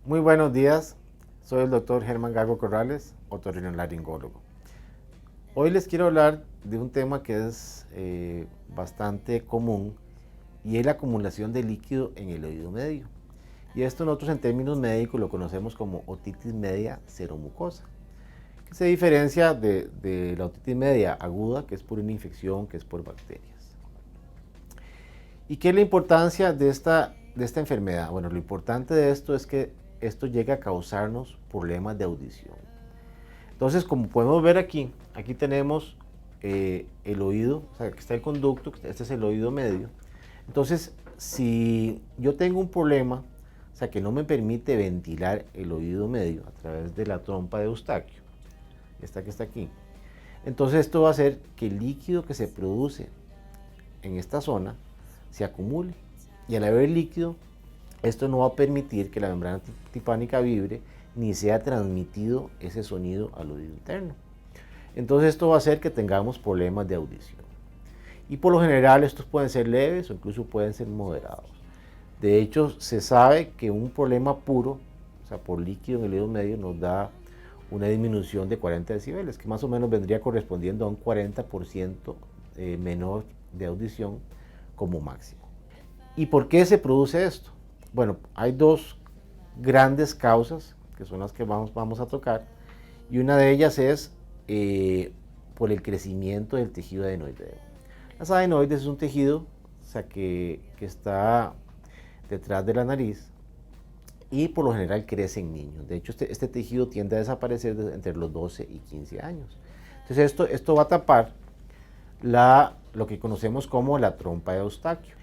Muy buenos días, soy el doctor Germán Gago Corrales, otorrinolaringólogo. Hoy les quiero hablar de un tema que es bastante común y es la acumulación de líquido en el oído medio. Y esto nosotros en términos médicos lo conocemos como otitis media seromucosa, que se diferencia de la otitis media aguda, que es por una infección, que es por bacterias. ¿Y qué es la importancia de esta enfermedad? Bueno, lo importante de esto es que esto llega a causarnos problemas de audición. Entonces, como podemos ver aquí tenemos el oído, o sea, aquí está el conducto, este es el oído medio. Entonces, si yo tengo un problema, o sea, que no me permite ventilar el oído medio a través de la trompa de Eustaquio, esta que está aquí, entonces esto va a hacer que el líquido que se produce en esta zona se acumule. Y al haber líquido, esto no va a permitir que la membrana tipánica vibre ni sea transmitido ese sonido al oído interno. Entonces esto va a hacer que tengamos problemas de audición. Y por lo general estos pueden ser leves o incluso pueden ser moderados. De hecho, se sabe que un problema puro, o sea, por líquido en el oído medio, nos da una disminución de 40 decibeles, que más o menos vendría correspondiendo a un 40% menor de audición como máximo. ¿Y por qué se produce esto? Bueno, hay dos grandes causas, que son las que vamos a tocar, y una de ellas es por el crecimiento del tejido adenoideo. Las adenoides es un tejido, o sea, que está detrás de la nariz y por lo general crece en niños. De hecho, este tejido tiende a desaparecer entre los 12 y 15 años. Entonces esto va a tapar lo que conocemos como la trompa de Eustaquio.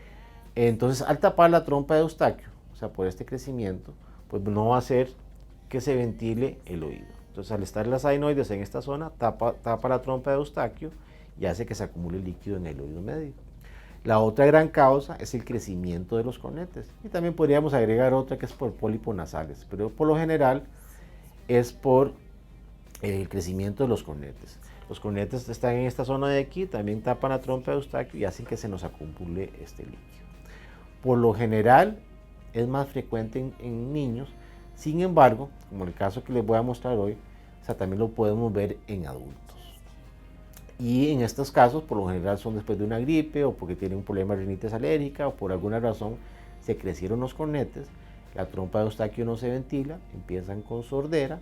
Entonces, al tapar la trompa de Eustaquio, o sea, por este crecimiento, pues no va a hacer que se ventile el oído. Entonces, al estar las adenoides en esta zona, tapa la trompa de Eustaquio y hace que se acumule líquido en el oído medio. La otra gran causa es el crecimiento de los cornetes. Y también podríamos agregar otra que es por pólipos nasales, pero por lo general es por el crecimiento de los cornetes. Los cornetes están en esta zona de aquí, también tapan la trompa de Eustaquio y hacen que se nos acumule este líquido. Por lo general es más frecuente en niños, sin embargo, como el caso que les voy a mostrar hoy, o sea, también lo podemos ver en adultos. Y en estos casos, por lo general, son después de una gripe o porque tienen un problema de rinitis alérgica o por alguna razón se crecieron los cornetes, la trompa de Eustaquio no se ventila, empiezan con sordera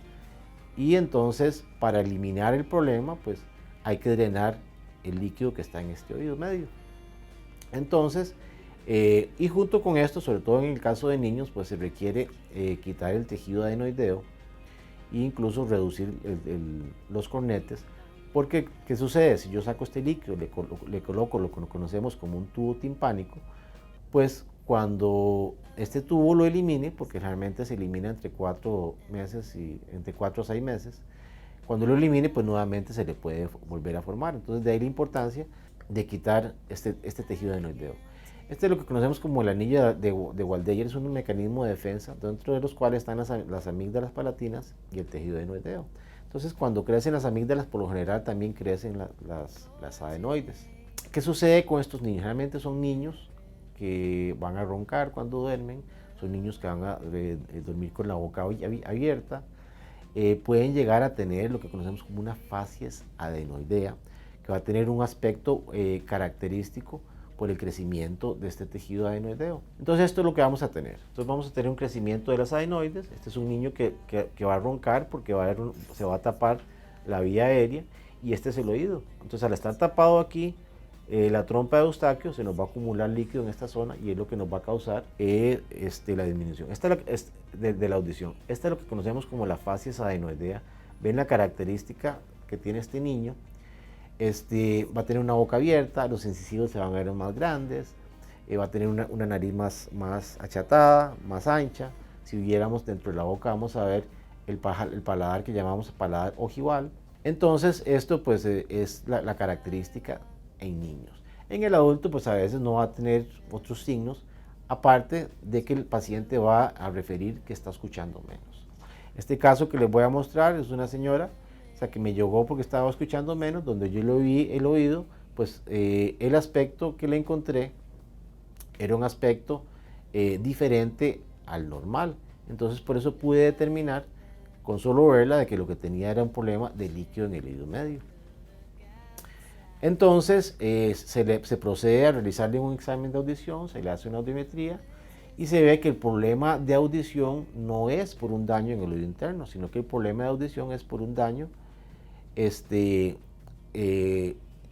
y entonces para eliminar el problema, pues hay que drenar el líquido que está en este oído medio. Entonces, y junto con esto, sobre todo en el caso de niños, pues se requiere quitar el tejido adenoideo e incluso reducir los cornetes. Porque, ¿qué sucede? Si yo saco este líquido, le coloco lo que conocemos como un tubo timpánico, pues cuando este tubo lo elimine, porque realmente se elimina entre 4 meses y entre 4 a 6 meses, cuando lo elimine, pues nuevamente se le puede volver a formar. Entonces, de ahí la importancia de quitar este tejido adenoideo. Este es lo que conocemos como el anillo de Waldeyer, es un mecanismo de defensa dentro de los cuales están las amígdalas palatinas y el tejido adenoideo. Entonces, cuando crecen las amígdalas, por lo general también crecen las adenoides. ¿Qué sucede con estos niños? Realmente son niños que van a roncar cuando duermen, son niños que van a dormir con la boca abierta, pueden llegar a tener lo que conocemos como una facies adenoidea, que va a tener un aspecto característico por el crecimiento de este tejido adenoideo. Entonces esto es lo que vamos a tener. Entonces vamos a tener un crecimiento de las adenoides. Este es un niño que va a roncar porque se va a tapar la vía aérea y este es el oído. Entonces al estar tapado aquí, la trompa de Eustaquio, se nos va a acumular líquido en esta zona y es lo que nos va a causar la disminución de la audición. Esta es lo que conocemos como la facies adenoidea. Ven la característica que tiene este niño. Va a tener una boca abierta, los incisivos se van a ver más grandes, va a tener una nariz más achatada, más ancha. Si viéramos dentro de la boca vamos a ver el paladar que llamamos paladar ojival. Entonces esto pues es la característica en niños. En el adulto pues a veces no va a tener otros signos, aparte de que el paciente va a referir que está escuchando menos. Este caso que les voy a mostrar es una señora, o sea, que me llegó porque estaba escuchando menos, donde yo lo vi el oído, pues el aspecto que le encontré era un aspecto diferente al normal. Entonces por eso pude determinar con solo verla de que lo que tenía era un problema de líquido en el oído medio. Entonces se procede a realizarle un examen de audición, se le hace una audiometría y se ve que el problema de audición no es por un daño en el oído interno, sino que el problema de audición es por un daño en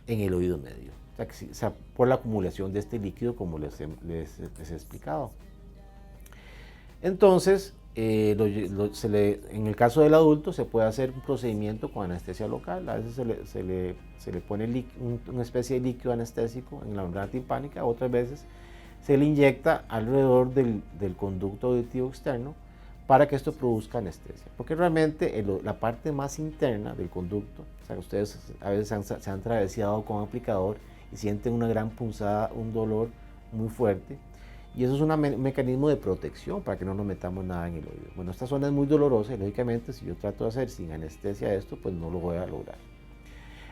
el oído medio. O sea, por la acumulación de este líquido, como les he explicado. Entonces, en el caso del adulto se puede hacer un procedimiento con anestesia local. A veces se le pone una especie de líquido anestésico en la membrana timpánica, otras veces se le inyecta alrededor del conducto auditivo externo para que esto produzca anestesia. Porque realmente la parte más interna del conducto, o sea, ustedes a veces se han traveseado con aplicador y sienten una gran punzada, un dolor muy fuerte. Y eso es un mecanismo de protección para que no nos metamos nada en el oído. Bueno, esta zona es muy dolorosa y lógicamente si yo trato de hacer sin anestesia esto, pues no lo voy a lograr.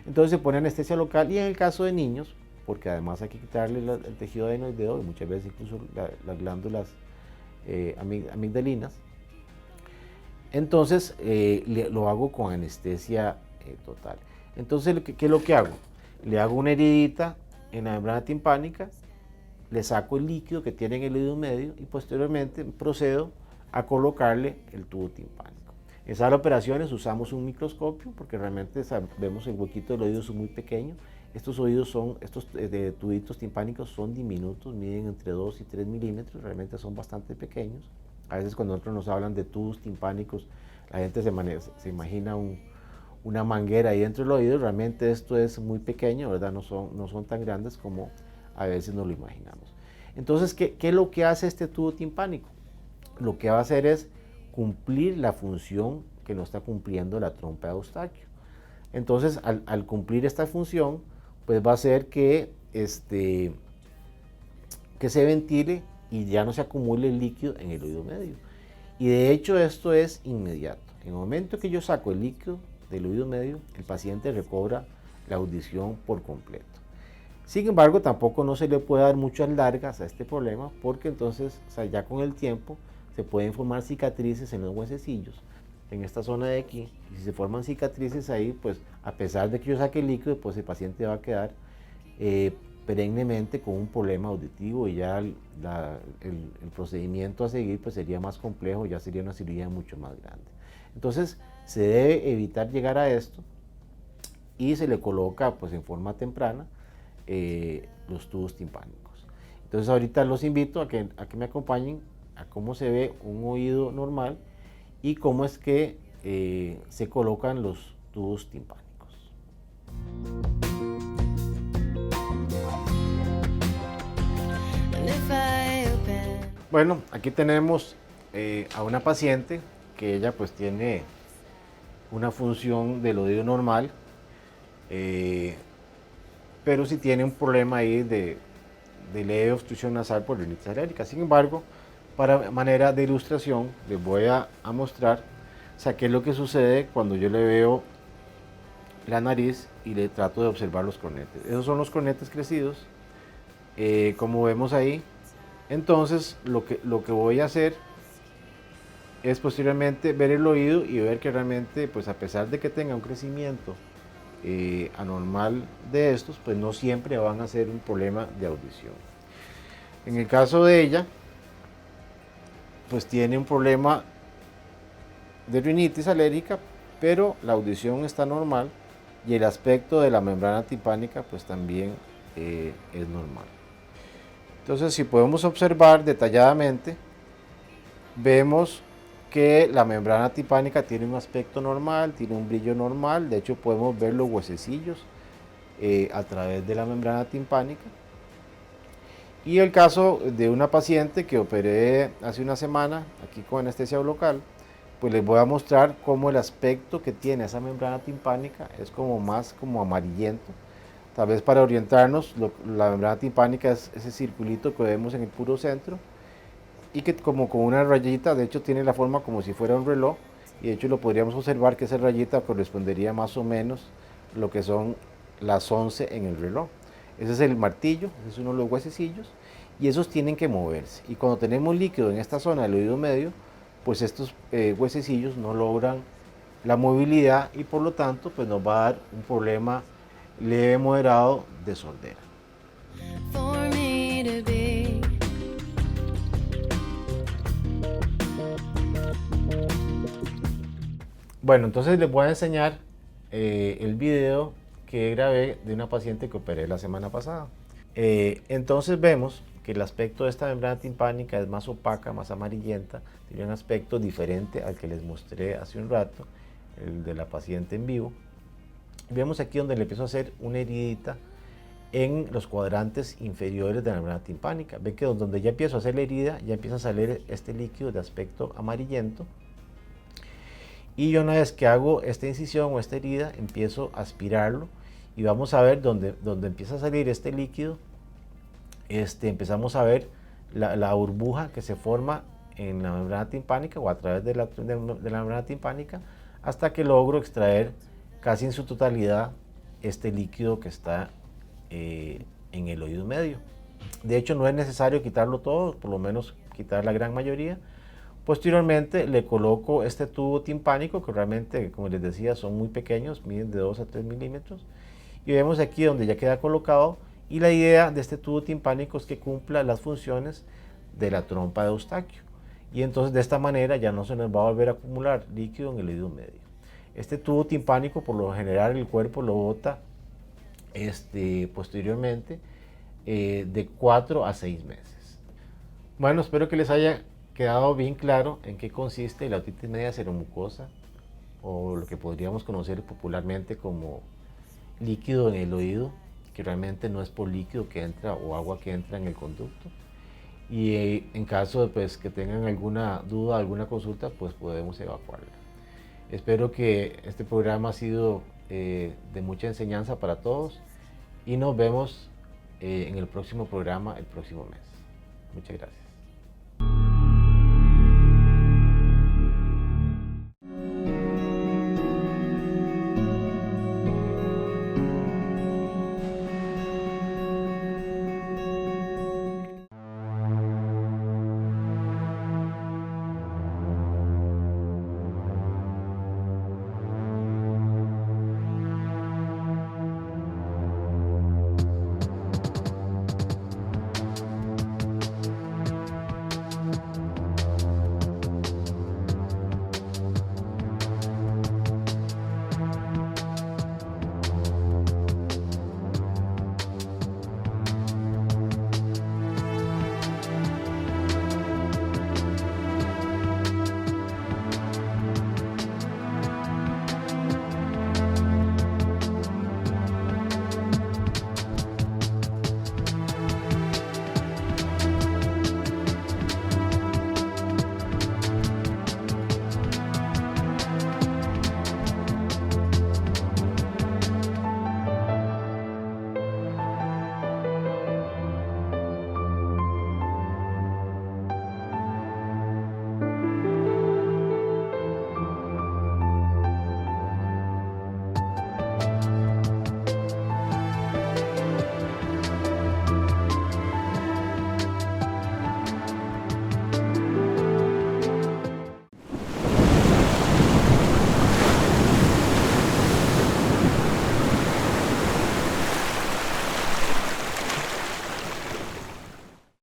Entonces se pone anestesia local y en el caso de niños, porque además hay que quitarle el tejido adenoideo y muchas veces incluso las glándulas amigdalinas, entonces lo hago con anestesia total. Entonces, ¿qué es lo que hago? Le hago una heridita en la membrana timpánica, le saco el líquido que tiene en el oído medio y posteriormente procedo a colocarle el tubo timpánico. En esas operaciones usamos un microscopio porque realmente vemos el huequito del oído es muy pequeño. Estos tubitos timpánicos son diminutos, miden entre 2 y 3 milímetros, realmente son bastante pequeños. A veces cuando nosotros nos hablan de tubos timpánicos, la gente se imagina una manguera ahí dentro del oído, realmente esto es muy pequeño, ¿verdad? No son tan grandes como a veces nos lo imaginamos. Entonces, ¿qué es lo que hace este tubo timpánico? Lo que va a hacer es cumplir la función que no está cumpliendo la trompa de Eustaquio. Entonces, al cumplir esta función, pues va a hacer que se ventile y ya no se acumule el líquido en el oído medio. Y de hecho esto es inmediato. En el momento que yo saco el líquido del oído medio, el paciente recobra la audición por completo. Sin embargo, tampoco no se le puede dar muchas largas a este problema porque entonces, o sea, ya con el tiempo se pueden formar cicatrices en los huesecillos, en esta zona de aquí, y si se forman cicatrices ahí, pues a pesar de que yo saque el líquido, pues el paciente va a quedar perennemente con un problema auditivo y ya el procedimiento a seguir pues sería más complejo, ya sería una cirugía mucho más grande. Entonces se debe evitar llegar a esto y se le coloca pues en forma temprana los tubos timpánicos. Entonces ahorita los invito a que me acompañen a cómo se ve un oído normal y cómo es que se colocan los tubos timpánicos. Bueno, aquí tenemos a una paciente que ella pues tiene una función del oído normal, pero sí tiene un problema ahí de leve obstrucción nasal por rinitis alérgica. Sin embargo, para manera de ilustración, les voy a mostrar, o sea, qué es lo que sucede cuando yo le veo la nariz y le trato de observar los cornetes. Esos son los cornetes crecidos, como vemos ahí. Entonces, lo que voy a hacer es posteriormente ver el oído y ver que realmente, pues a pesar de que tenga un crecimiento anormal de estos, pues no siempre van a ser un problema de audición. En el caso de ella, pues tiene un problema de rinitis alérgica, pero la audición está normal y el aspecto de la membrana timpánica pues también es normal. Entonces, si podemos observar detalladamente, vemos que la membrana timpánica tiene un aspecto normal, tiene un brillo normal, de hecho podemos ver los huesecillos a través de la membrana timpánica. Y el caso de una paciente que operé hace una semana, aquí con anestesia local, pues les voy a mostrar cómo el aspecto que tiene esa membrana timpánica es más como amarillento. Tal vez para orientarnos, la membrana timpánica es ese circulito que vemos en el puro centro y que como con una rayita, de hecho tiene la forma como si fuera un reloj, y de hecho lo podríamos observar que esa rayita correspondería más o menos lo que son las 11 en el reloj. Ese es el martillo, ese es uno de los huesecillos, y esos tienen que moverse. Y cuando tenemos líquido en esta zona del oído medio, pues estos huesecillos no logran la movilidad y por lo tanto pues nos va a dar un problema leve moderado de sordera. Bueno, entonces les voy a enseñar el video que grabé de una paciente que operé la semana pasada. Entonces vemos que el aspecto de esta membrana timpánica es más opaca, más amarillenta, tiene un aspecto diferente al que les mostré hace un rato, el de la paciente en vivo. Vemos aquí donde le empiezo a hacer una heridita en los cuadrantes inferiores de la membrana timpánica. Ven que donde ya empiezo a hacer la herida, ya empieza a salir este líquido de aspecto amarillento. Y yo una vez que hago esta incisión o esta herida, empiezo a aspirarlo y vamos a ver donde empieza a salir este líquido, empezamos a ver la burbuja que se forma en la membrana timpánica o a través de la membrana timpánica hasta que logro extraer casi en su totalidad este líquido que está en el oído medio. De hecho, no es necesario quitarlo todo, por lo menos quitar la gran mayoría. Posteriormente le coloco este tubo timpánico que realmente, como les decía, son muy pequeños, miden de 2 a 3 milímetros. Y vemos aquí donde ya queda colocado y la idea de este tubo timpánico es que cumpla las funciones de la trompa de Eustaquio. Y entonces de esta manera ya no se nos va a volver a acumular líquido en el oído medio. Este tubo timpánico por lo general el cuerpo lo bota posteriormente de 4 a 6 meses. Bueno, espero que les haya quedado bien claro en qué consiste la otitis media seromucosa o lo que podríamos conocer popularmente como líquido en el oído, que realmente no es por líquido que entra o agua que entra en el conducto. Y en caso de pues, que tengan alguna duda, alguna consulta, pues podemos evacuarla. Espero que este programa ha sido de mucha enseñanza para todos y nos vemos en el próximo programa el próximo mes. Muchas gracias.